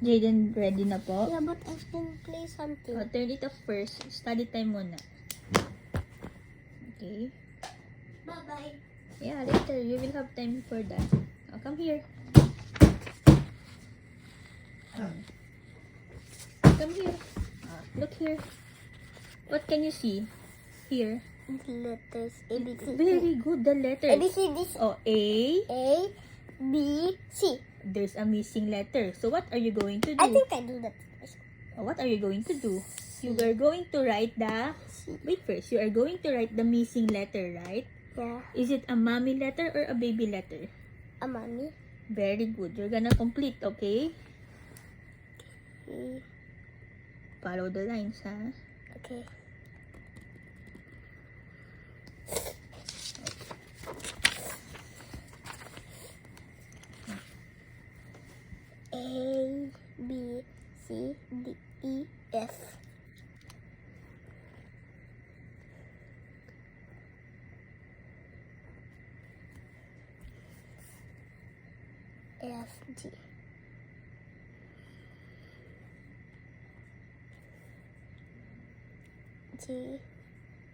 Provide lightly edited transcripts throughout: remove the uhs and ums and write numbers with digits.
Jaden, ready na po? Yeah, but I still play something. Turn it off first. Study time muna. Okay. Bye-bye. Yeah, later. You will have time for that. Come here. Come here. Look here. What can you see? Here. Letters A, B, C. Very good, the letters. A, B, C, D. Oh, A. B, C. There's a missing letter. So what are you going to do? I think I do that. What are you going to do? You are going to write the... Wait first. You are going to write the missing letter, right? Yeah. Is it a mommy letter or a baby letter? A mommy. Very good. You're gonna complete, okay? Okay. Follow the lines, ha? Okay. A, B, C, D, E, F. F, G. G,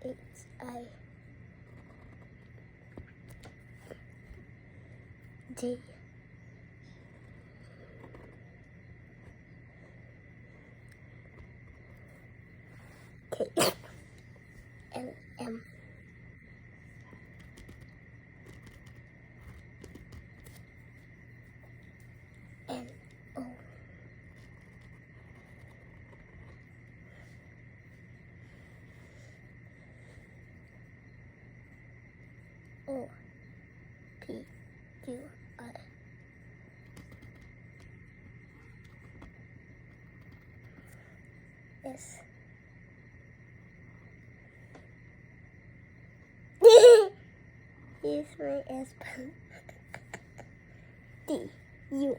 H, I. J. K. L, M. N, O. O, P, Q, R. S. Here's my S pen. T, U.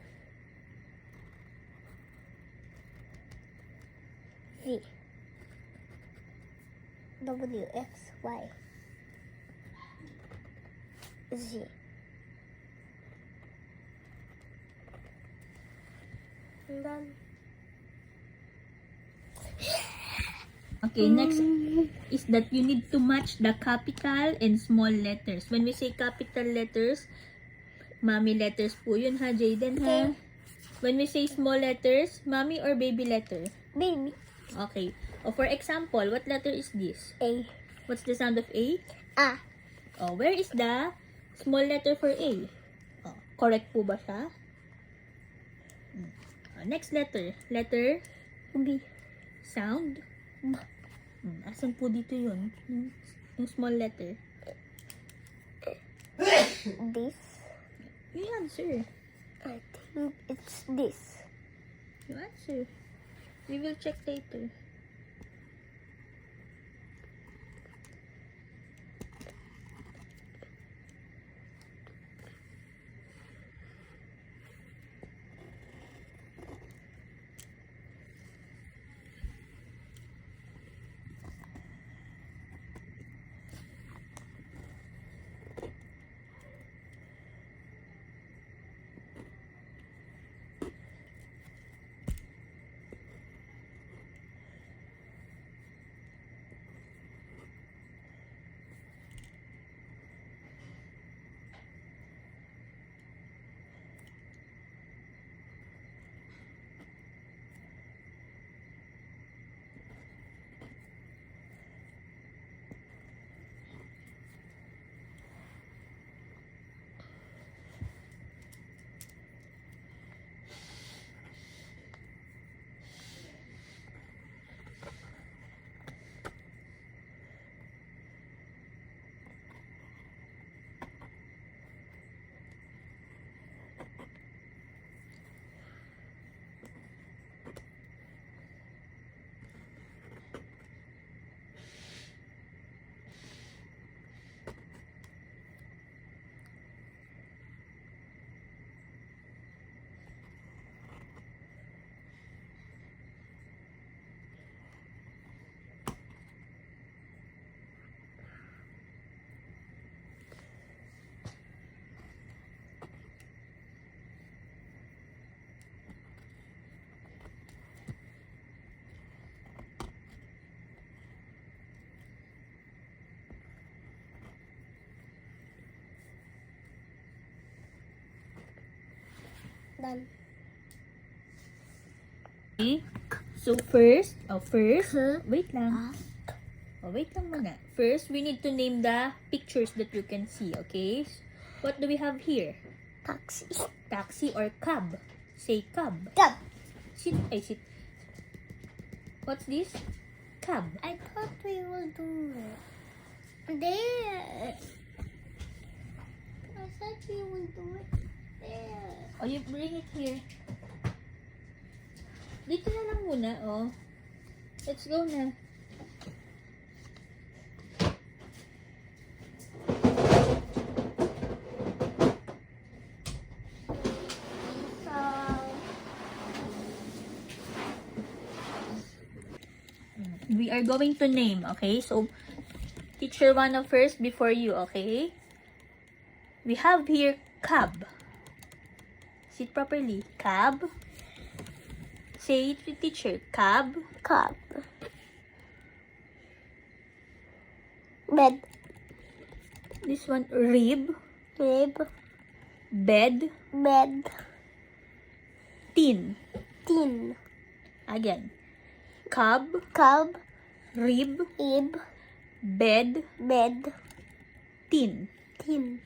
V. W, X, Y. Z. And then Okay, next is that you need to match the capital and small letters. When we say capital letters, mommy letters po yun ha, Jaden ha? Okay. When we say small letters, mommy or baby letter? baby. Okay. For example, what letter is this? A. What's the sound of A? A. Where is the small letter for A? Correct po ba siya? Next letter. Letter? B. Sound? Asan po dito yun? Yung small letter. This. You answer. I think it's this. You answer. We will check later. Done. Okay. So first, K. wait lang. Wait lang muna. First, we need to name the pictures that you can see, okay? What do we have here? Taxi. Taxi or cab? Say cab. Cab. Sit. What's this? Cab. I thought we will do it. There. I said we will do it there. Oh, you bring it here. Dito na lang muna, oh. Let's go na. We are going to name, okay? So, teacher wanna first before you, okay? We have here cab. Sit properly. Cab. Say it to teacher. Cab. Cab. Bed. This one, rib. Rib. Bed. Bed. Tin. Tin. Again. Cab. Cab. Rib. Rib. Bed. Bed. Tin. Tin.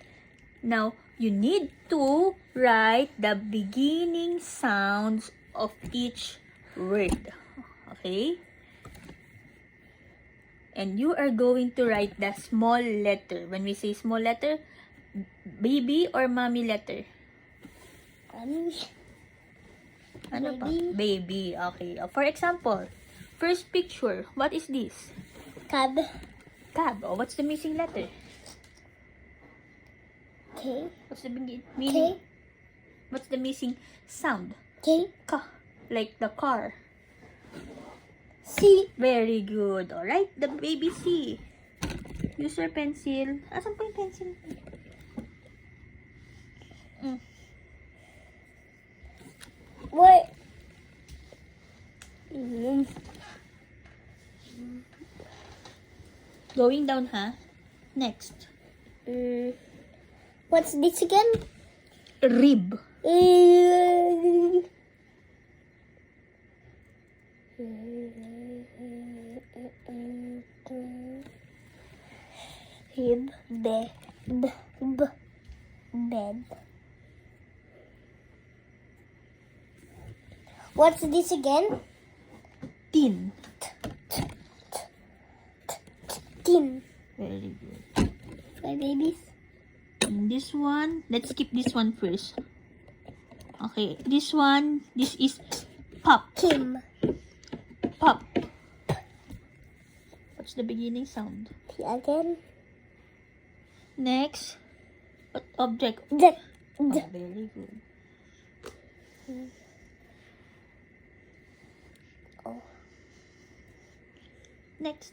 Now, you need to write the beginning sounds of each word. Okay? And you are going to write the small letter. When we say small letter, baby or mommy letter? Ano pa? Baby. Baby. Okay. For example, first picture, what is this? Cab. Cab. Oh, what's the missing letter? K. What's the meaning? K. What's the missing sound? K. Ka. Like the car. C. Very good. Alright, the baby C. Use your pencil. Asan po yung pencil? What? Going down, ha? Next. What's this again? Rib. Rib. Bed. What's this again? Tin. Tin. Very good. My babies. And this one, let's skip this one first. Okay, this one, this is pop. Kim. Pop. What's the beginning sound? T again. Next, what object? D. Oh, very good. Oh. Next.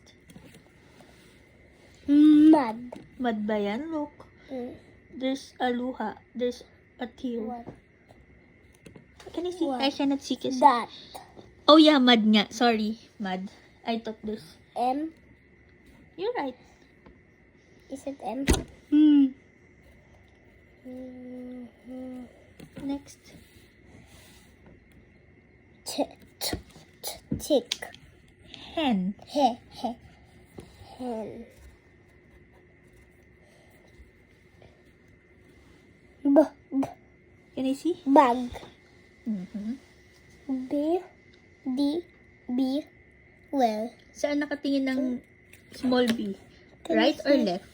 Mud. Mud ba yan? Look. There's a luha. There's a tear. What? Can I see? What? I cannot see kasi. That. Oh yeah, mud nga. Sorry, mud. I thought this. M. You're right. Is it M? Next. Chick. Hen. Hen. Can I see? Bag. Mm-hmm. B. Well. Saan nakatingin ng small b? Can Right you or see? left?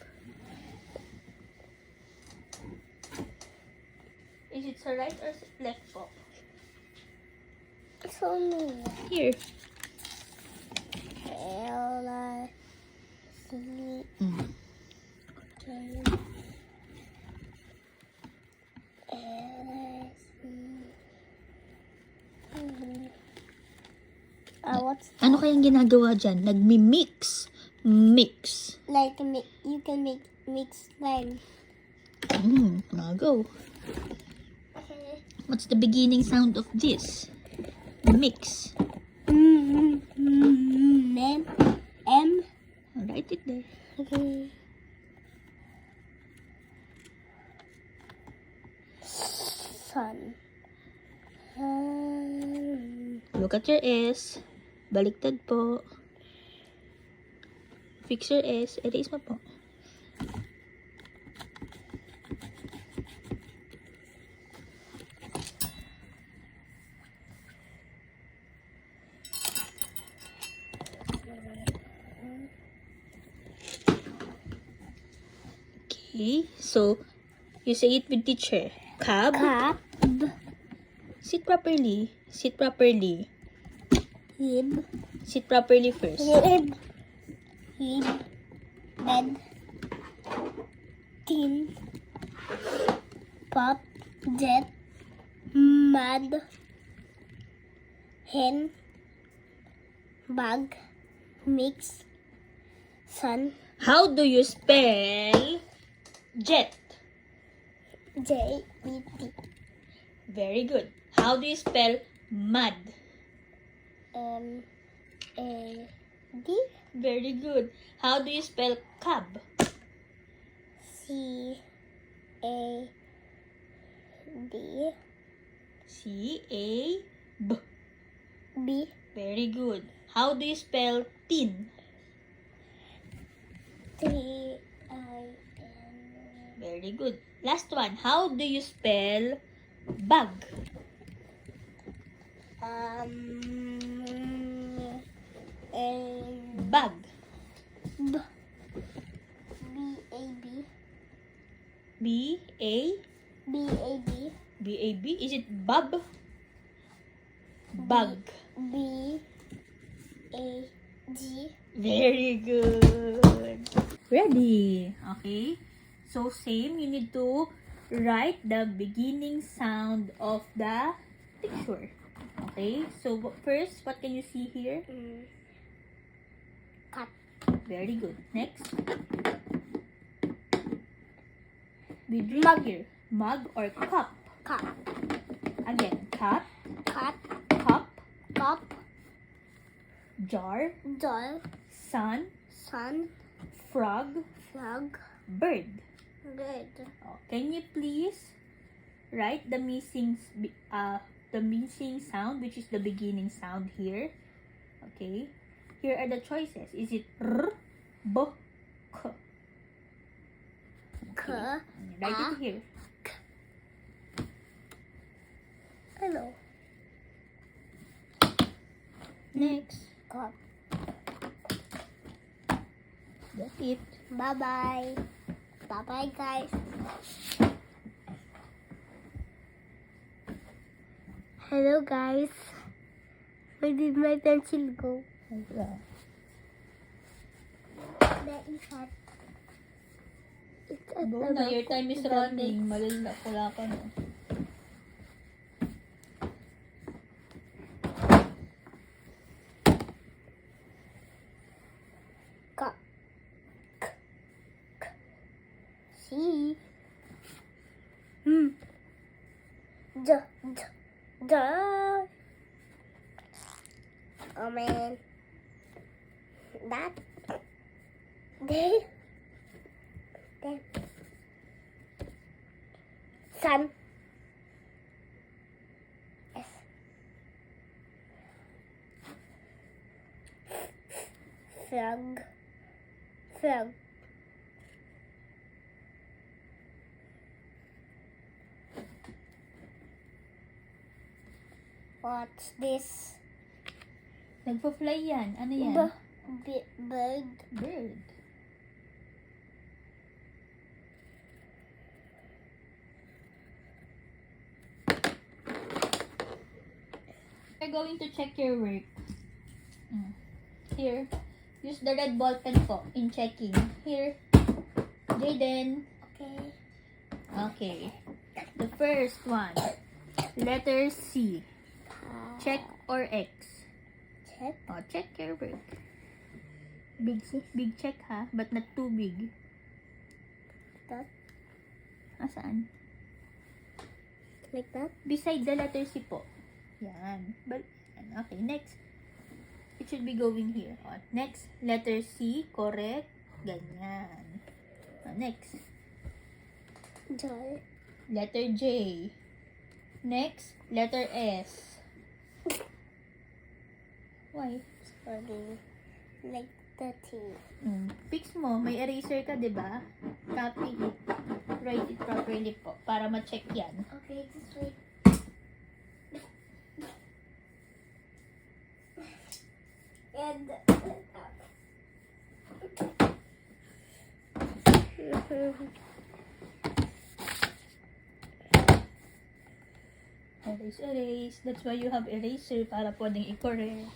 Is it sa right or left po? It's only Here. L. C. Mm. K. L. C. What's Ano kayang ginagawa dyan? Nagmi-mix. Mix. like you can mix slime. Now go. Okay. What's the beginning sound of this? Mix. M. I'll write it there. Okay. Sun. Look at your S. Baliktad po. Fix your S. Erase mo po. Okay, so you say it with teacher. Cab. Cup. Sit properly. Sit properly. Hib. Sit properly first. Hib. Hib. Bed. Tin. Pop. Jet. Mud. Hen. Bug. Mix. Sun. How do you spell jet? J-E-T. Very good. How do you spell mud? M-A-D. Very good. How do you spell cab? C-A-D. C-A-B. B. Very good. How do you spell tin? T-I-N. Very good. Last one. How do you spell bag? Bag. B. B-A-B. B-A. B-A-B. B-A-B. Is it bab? Bag. B-A-G. Very good. Ready. Okay. So same, you need to write the beginning sound of the picture. Okay. So first, what can you see here? Cup. Very good. Next. We drink Mug. here. Mug or cup. Cup. Again, cup, Cup. cup, Cup. jar, Doll. sun, Sun. frog, Frog. bird. Good. Oh, can you please write the missing sound, which is the beginning sound here? Okay. Here are the choices. Is it r, b, k? K. Write it here. Hello. Next. Cup. That's it. Bye-bye. Bye-bye, guys. Hello, guys. Where did my pencil go? That is hot. It's at Go the na, your back time of is the running. bed. Malala pula ka na. Cup. See. J. Oh man. That. There. There. Sun. S. Frog. Frog. What's this? Nagpa-fly yan. Ano yan? Bird. Bird. We're going to check your work. Here. Use the red ball pen po in checking. Here. Jaden. Okay. Okay. The first one. Letter C. Check or X? Check. Oh, check your work. Big check ha, but not too big. That. Asaan? Like that. Beside the letter C po. Yan. Okay, next. It should be going here. Oh, next, letter C, correct. Ganyan. Oh, next, Joy. letter J. Next, letter S. Why? Sorry. Like dirty. Fix mo. May eraser ka, di ba? Copy it. Write it properly po. Para ma-check yan. Okay, just wait. And Erase. That's why you have eraser para pwedeng i-correct.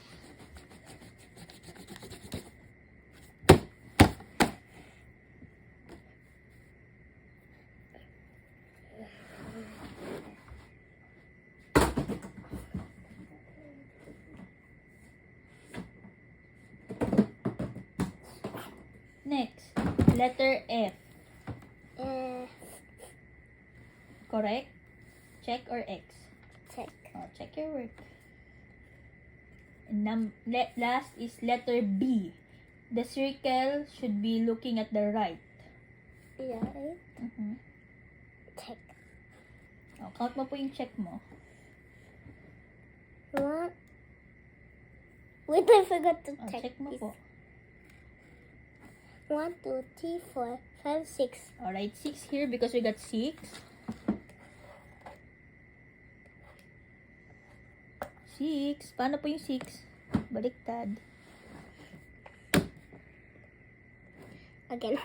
Next, letter F. Correct? Check or X? check. Oh, check your work. Last is letter B. The circle should be looking at the right. Yeah, right? Check. Oh, count mo po yung check mo. What? Wait, I forgot to Oh, check. check mo this. po. 1, 2, 3, 4, 5, 6. Alright, 6 here because we got 6. 6. Paano po yung 6? Baliktad. Again.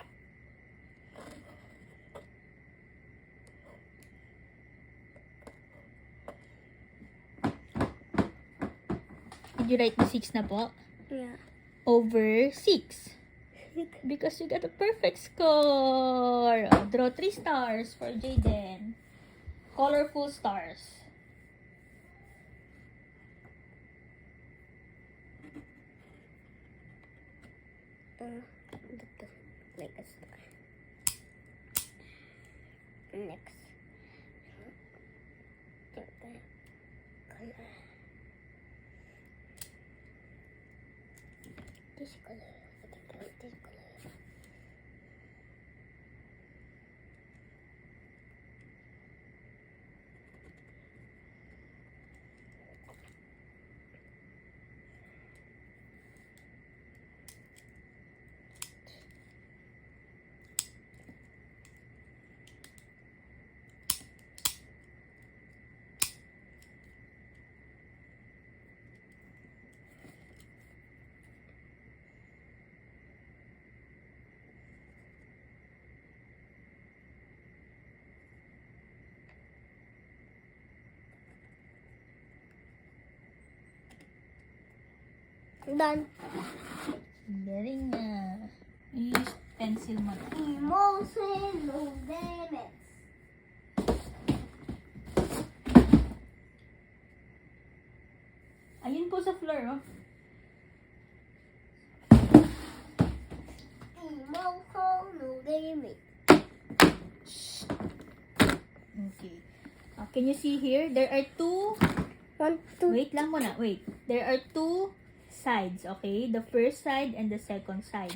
Did you write the 6 na po? Yeah. Over 6. Because you got a perfect score. Oh, draw 3 stars for Jaden. Colorful stars. Like a star. Next. Color. This color. I think I like this color. Done. Galing na. Use pencil mo na. Emotion, no limits. Ayun po sa floor, oh. Emotion, no limits. Okay. Can you see here? There are 2. 1, 2. Wait lang muna. Wait. There are 2 sides, okay? The first side and the second side.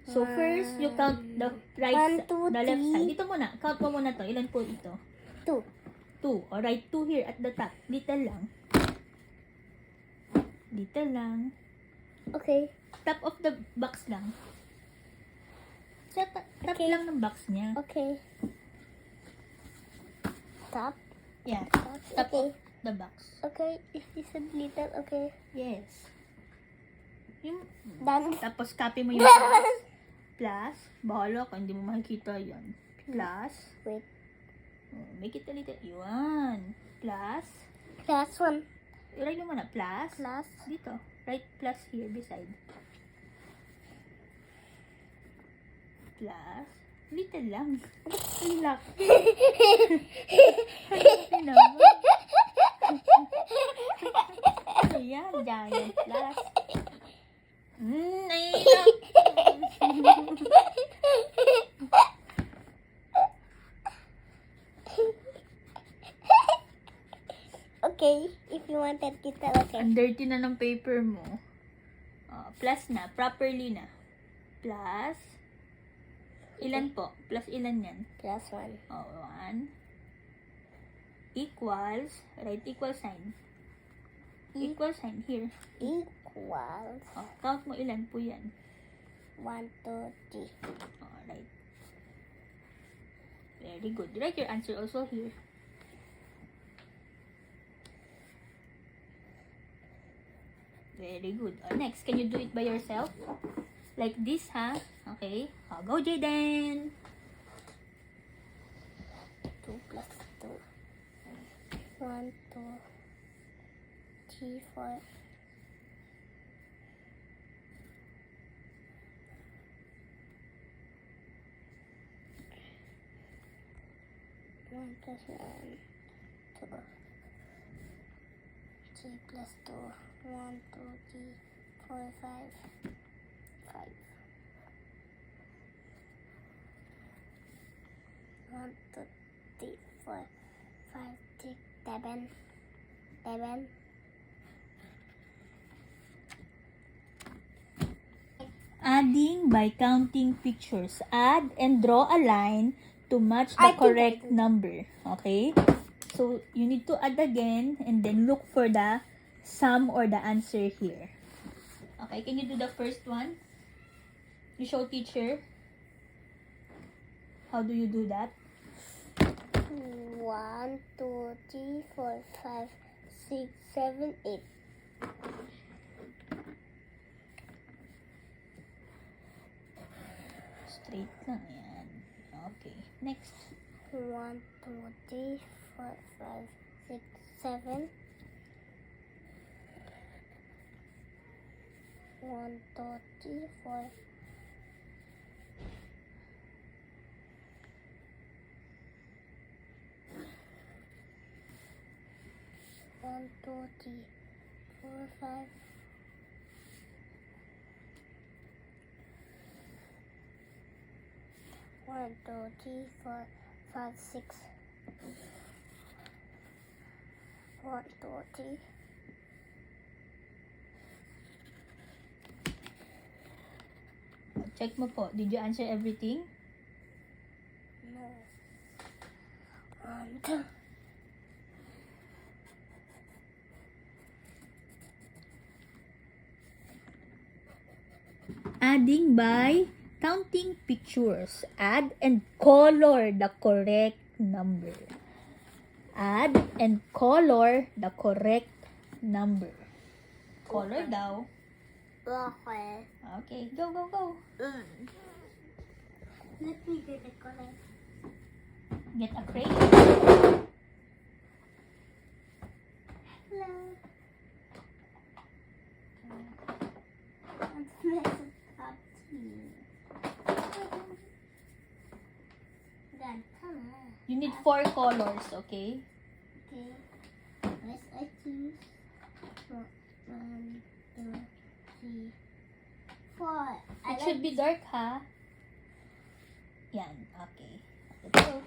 So, first, you count the right 1, 2, the left 3. side. Dito muna. Count mo muna to. Ilan po ito? 2. 2. Alright, 2 here at the top. Little lang. Little lang. Okay. Top of the box lang. Sa top Okay. lang ng box niya. Okay. Top. Yeah. Top. Top Okay. of the box. Okay. If this is little, okay. Yes. Yung, Done. tapos copy mo yung plus. Plus. Bahala ka. Hindi mo makikita yan. Plus. Wait. Oh, make it a little. Yun. Plus. Plus 1. Write mo muna. Plus. Plus. Dito. Write plus here beside. Plus. Little lang. Lock. Ayan. Giant plus. Ayun. Okay. If you wanted little, okay. Ang dirty na ng paper mo. Plus na. Properly na. Plus. Ilan po? Plus ilan yan? Plus 1. 1. Equals. Right equal sign. Equal sign here. Equals. Oh, count mo ilan po yan. 1, 2, 3. Alright. Very good. Write your answer also here. Very good. Next, can you do it by yourself? Like this, ha? Okay. Go, Jaden. 2 plus 2. 1, 2, 3, 4. 1 plus 1, 2. 3 plus 2. 1, 2, 3, 4, 5. 5. 1, 2, 3, 4, 5, 6, 7. 7. Adding by counting pictures. Add and draw a line to match I the think correct I do. number. Okay? So, you need to add again and then look for the sum or the answer here. Okay, can you do the first one? You show teacher. How do you do that? 1, 2, 3, 4, 5, 6, 7, 8. Straight lang yan. Okay, next. 1, 2, 3, 4, 5, 6, 7. 1, 2, 3, 4. 1, 2, 3, 4, 5. 1, 2, 3, 4, 5, 6. 1, 2, 3. Check mo po. Did you answer everything? No. 1, 2. Adding by counting pictures. Add and color the correct number. Add and color the correct number. Color daw. Okay. Okay, go, go, go. Let me get the color. Get a crayon. Hello. Let's make a top tea. Dad, come on. You need 4 colors, okay? Okay. Let's I choose 1, 2, 3, 4. It should be dark, ha? Yan, okay. Let's go.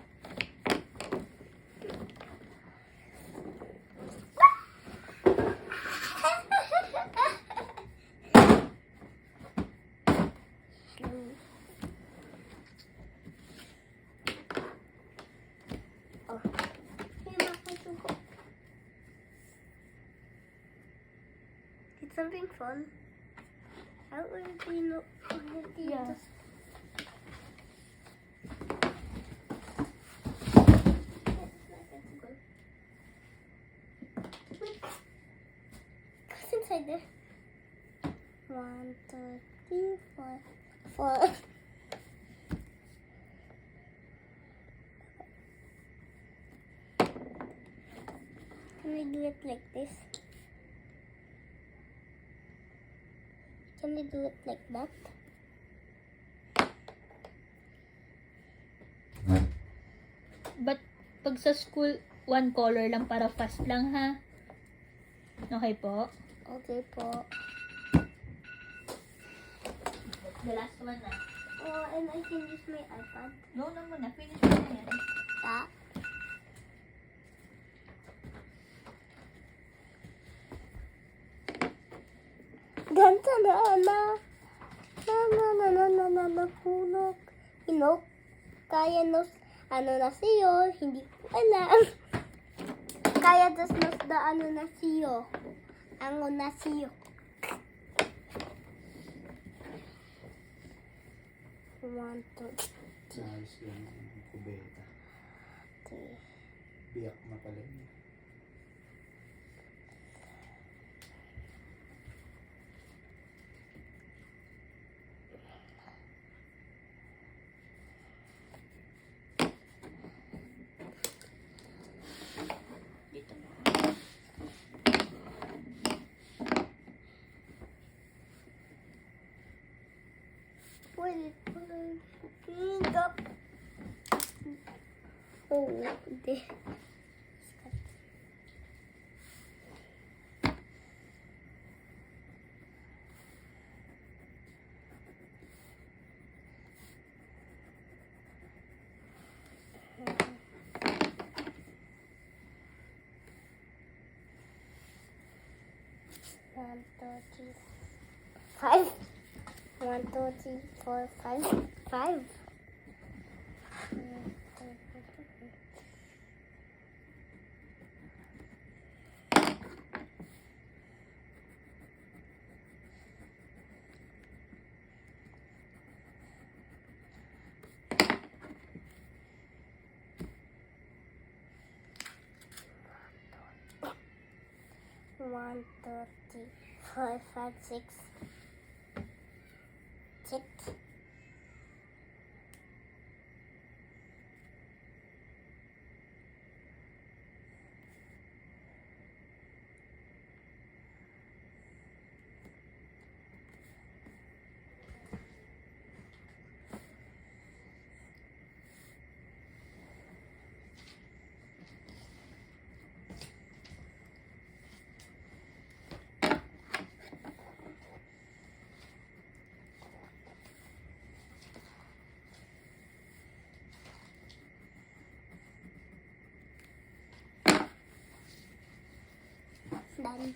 It's something fun. I already know. Yeah. What's inside there? 1, 2, 3, 4, 4. Can I do it like this? Can I do it like that? But pag sa school, 1 color lang para fast lang, ha? Okay po? Okay po. The last one na. Oh, and I can use my iPad. No, no muna. Finish mo na yan. That. Ganito na, na. Nahulog. Kaya nos, ano na siyo, hindi ko alam. Kaya das nos da ano na siyo. I'm gonna see you. 1, 2, Ayos yan ang kubeta. 3. Biyak na pala yun. Dito na. Wait, pick up. Oh, hindi. 1, 2, 3, 5. 1, 2, 3, 4, 5. 5. 1, 2, 3, 4, 5, 6. 6. 1. Done.